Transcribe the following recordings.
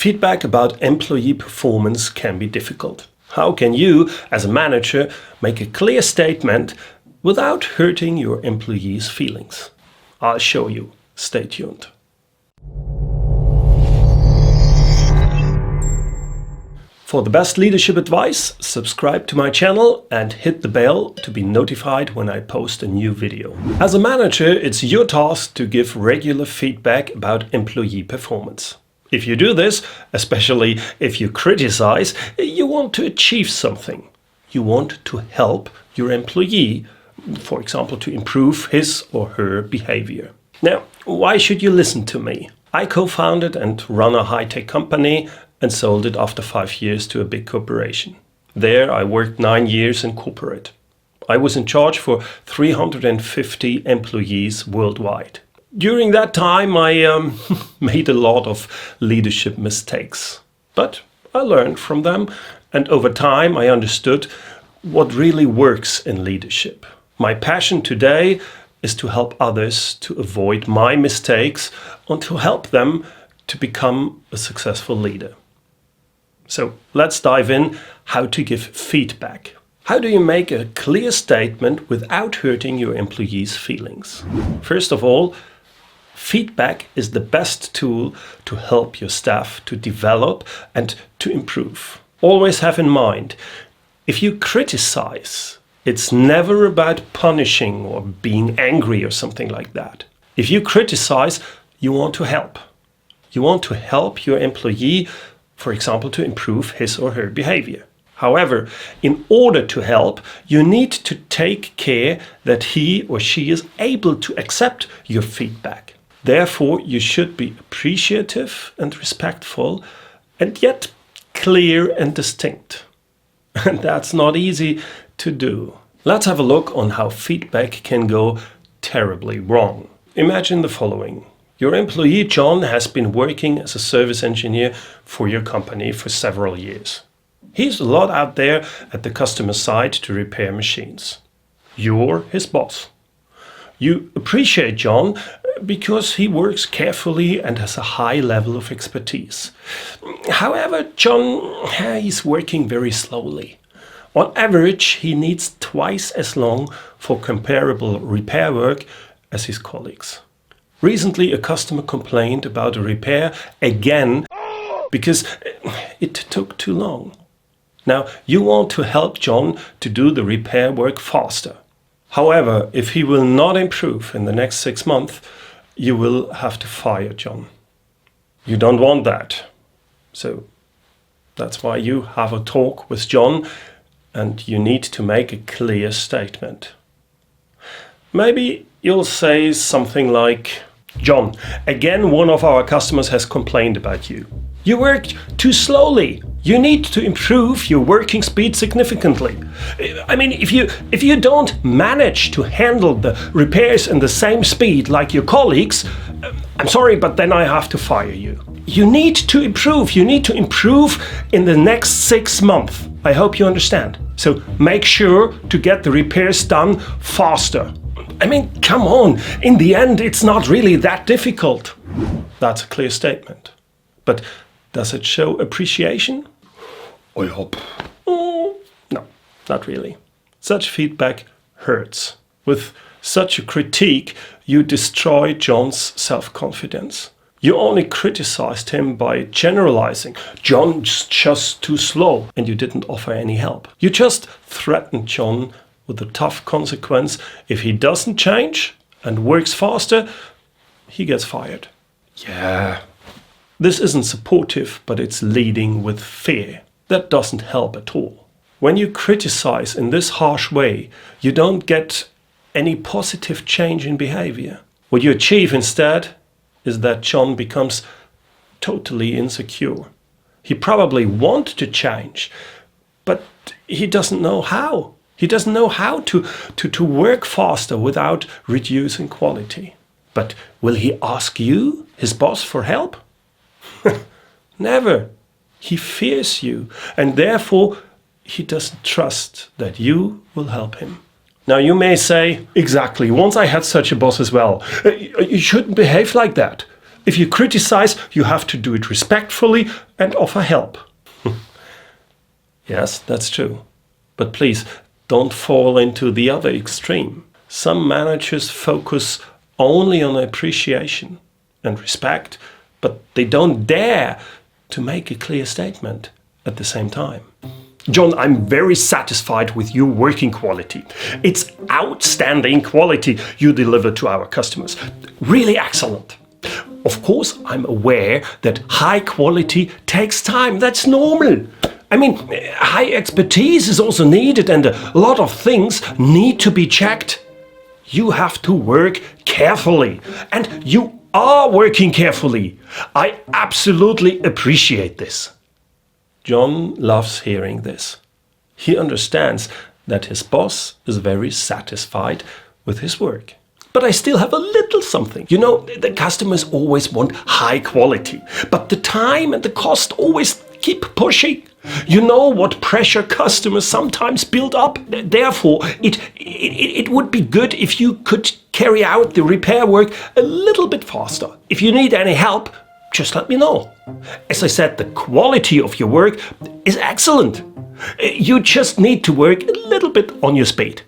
Feedback about employee performance can be difficult. How can you, as a manager, make a clear statement without hurting your employees' feelings? I'll show you. Stay tuned. For the best leadership advice, subscribe to my channel and hit the bell to be notified when I post a new video. As a manager, it's your task to give regular feedback about employee performance. If you do this, especially if you criticize, you want to achieve something. You want to help your employee, for example, to improve his or her behavior. Now, why should you listen to me? I co-founded and run a high-tech company and sold it after 5 years to a big corporation. There I worked 9 years in corporate. I was in charge for 350 employees worldwide. During that time I made a lot of leadership mistakes, but I learned from them, and over time I understood what really works in leadership. My passion today is to help others to avoid my mistakes and to help them to become a successful leader. So let's dive in how to give feedback. How do you make a clear statement without hurting your employees' feelings? First of all, feedback is the best tool to help your staff to develop and to improve. Always have in mind, if you criticize, it's never about punishing or being angry or something like that. If you criticize, you want to help. You want to help your employee, for example, to improve his or her behavior. However, in order to help, you need to take care that he or she is able to accept your feedback. Therefore, you should be appreciative and respectful, and yet clear and distinct. And that's not easy to do. Let's have a look on how feedback can go terribly wrong. Imagine the following. Your employee John has been working as a service engineer for your company for several years. He's a lot out there at the customer side to repair machines. You're his boss. You appreciate John because he works carefully and has a high level of expertise. However, John, he's working very slowly. On average, he needs twice as long for comparable repair work as his colleagues. Recently, a customer complained about a repair again because it took too long. Now, you want to help John to do the repair work faster. However, if he will not improve in the next 6 months, you will have to fire John. You don't want that. So that's why you have a talk with John and you need to make a clear statement. Maybe you'll say something like, John, again one of our customers has complained about you. You worked too slowly. You need to improve your working speed significantly. I mean, if you don't manage to handle the repairs in the same speed like your colleagues, I'm sorry, but then I have to fire you. You need to improve. You need to improve in the next 6 months. I hope you understand. So make sure to get the repairs done faster. I mean, come on. In the end, it's not really that difficult. That's a clear statement. But does it show appreciation? I hope. No, not really. Such feedback hurts. With such a critique, you destroy John's self-confidence. You only criticized him by generalizing. John's just too slow, and you didn't offer any help. You just threatened John with a tough consequence. If he doesn't change and works faster, he gets fired. Yeah. This isn't supportive, but it's leading with fear. That doesn't help at all. When you criticize in this harsh way, you don't get any positive change in behavior. What you achieve instead is that John becomes totally insecure. He probably wants to change, but he doesn't know how. He doesn't know how to work faster without reducing quality. But will he ask you, his boss, for help? Never. He fears you, and therefore he doesn't trust that you will help him. Now you may say, exactly, once I had such a boss as well. You shouldn't behave like that. If you criticize, you have to do it respectfully and offer help. Yes, that's true. But please, don't fall into the other extreme. Some managers focus only on appreciation and respect, but they don't dare to make a clear statement at the same time. John, I'm very satisfied with your working quality. It's outstanding quality you deliver to our customers. Really excellent. Of course, I'm aware that high quality takes time. That's normal. I mean, high expertise is also needed and a lot of things need to be checked. You have to work carefully, and you are working carefully. I absolutely appreciate this. John loves hearing this. He understands that his boss is very satisfied with his work. But I still have a little something. You know, the customers always want high quality, but the time and the cost always keep pushing. You know what pressure customers sometimes build up. Therefore, it would be good if you could carry out the repair work a little bit faster. If you need any help, just let me know. As I said, the quality of your work is excellent. You just need to work a little bit on your speed.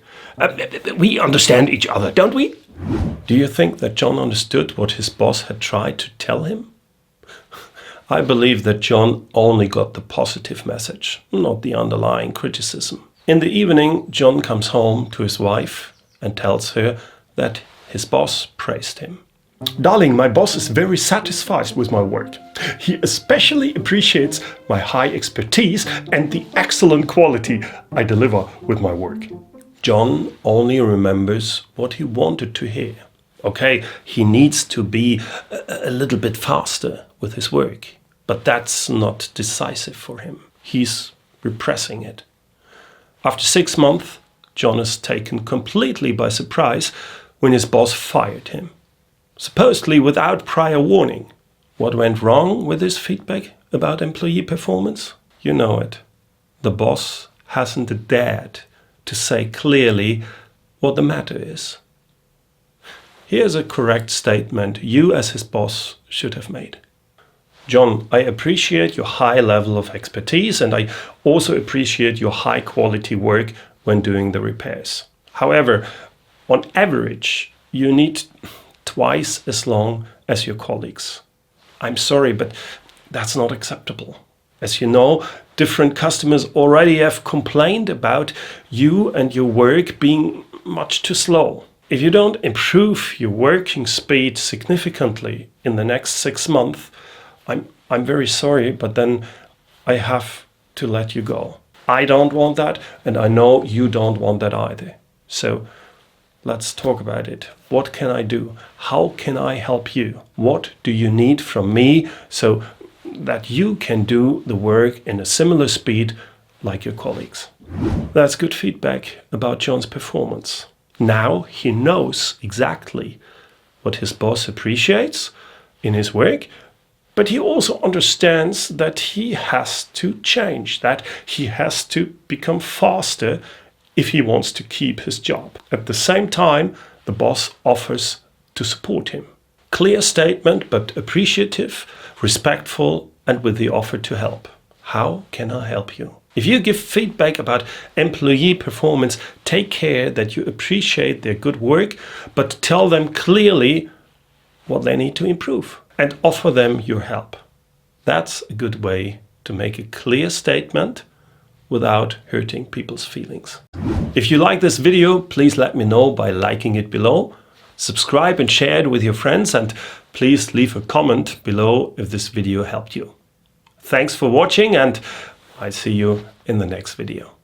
We understand each other, don't we? Do you think that John understood what his boss had tried to tell him? I believe that John only got the positive message, not the underlying criticism. In the evening, John comes home to his wife and tells her that his boss praised him. Darling, my boss is very satisfied with my work. He especially appreciates my high expertise and the excellent quality I deliver with my work. John only remembers what he wanted to hear. Okay, he needs to be a little bit faster with his work, but that's not decisive for him. He's repressing it. After 6 months, John is taken completely by surprise when his boss fired him, supposedly without prior warning. What went wrong with his feedback about employee performance? You know it. The boss hasn't dared to say clearly what the matter is. Here's a correct statement you as his boss should have made. John, I appreciate your high level of expertise and I also appreciate your high quality work when doing the repairs. However, on average, you need twice as long as your colleagues. I'm sorry, but that's not acceptable. As you know, different customers already have complained about you and your work being much too slow. If you don't improve your working speed significantly in the next 6 months, I'm very sorry, but then I have to let you go. I don't want that, and I know you don't want that either. So let's talk about it. What can I do? How can I help you? What do you need from me so that you can do the work in a similar speed like your colleagues? That's good feedback about John's performance. Now he knows exactly what his boss appreciates in his work, but he also understands that he has to change, that he has to become faster if he wants to keep his job. At the same time, the boss offers to support him. Clear statement, but appreciative, respectful, and with the offer to help. How can I help you? If you give feedback about employee performance, take care that you appreciate their good work, but tell them clearly what they need to improve and offer them your help. That's a good way to make a clear statement without hurting people's feelings. If you like this video, please let me know by liking it below. Subscribe and share it with your friends, and please leave a comment below if this video helped you. Thanks for watching, and I see you in the next video.